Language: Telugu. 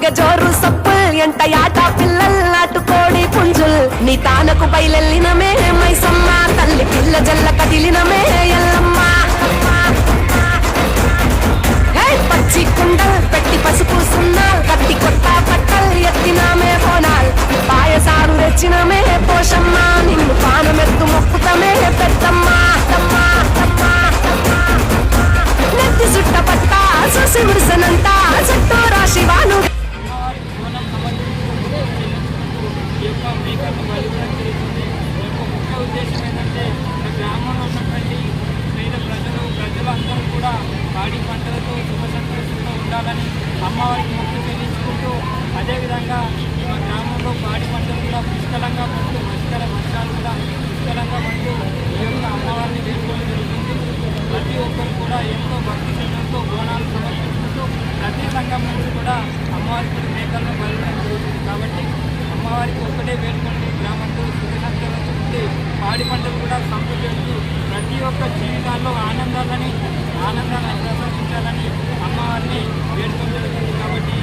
మోగ జోరు సప్పుల్ ఎంట యాట పిల్లల్ నాటుకోడి పుంజుల్ నీ తానకు బయలెల్లినమే మైసమ్మ తల్లి పిల్ల జల్ల కదిలినమే ఎల్లమ్మ పచ్చి కుండల్ పెట్టి పసుపు సున్నాల్ కత్తి కొత్త బట్టల్ ఎత్తినామే బోనాల్ పాయసారు తెచ్చినమే పోషమ్మ నిన్ను పానమెత్తు మొక్కుతమే పెద్దమ్మ నెత్తి సుట్ట పట్ట సుసి మురిసనంత చుట్టూ రాశివాను ప్రజలందరూ కూడా పాడి పంటలతో శుభ సంతోషంతో ఉండాలని అమ్మవారికి మొక్కు చెల్లించుకుంటూ అదేవిధంగా మా గ్రామంలో పాడి పంటలు కూడా పుష్కలంగా పండు వర్షాలు కూడా పుష్కలంగా పండు ఈ యొక్క అమ్మవారిని వేడుకోవడం జరుగుతుంది. ప్రతి ఒక్కరు కూడా ఎంతో భక్తి శ్రద్ధలతో బోనాలు సమర్పించుకుంటూ ప్రతి సంఘం నుంచి కూడా అమ్మవారికి మేకలను బలపడం జరుగుతుంది. కాబట్టి అమ్మవారికి ఒక్కటే వేడుకోండి, గ్రామంలో సుఖ సంతోషంతో ఉండి పాడి పంటలు కూడా సమృద్ధి ప్రతి ఒక్క జీవితాల్లో ఆనందాన్ని ప్రసాదించాలని అమ్మవారిని వేడుకోవడం జరుగుతుంది. కాబట్టి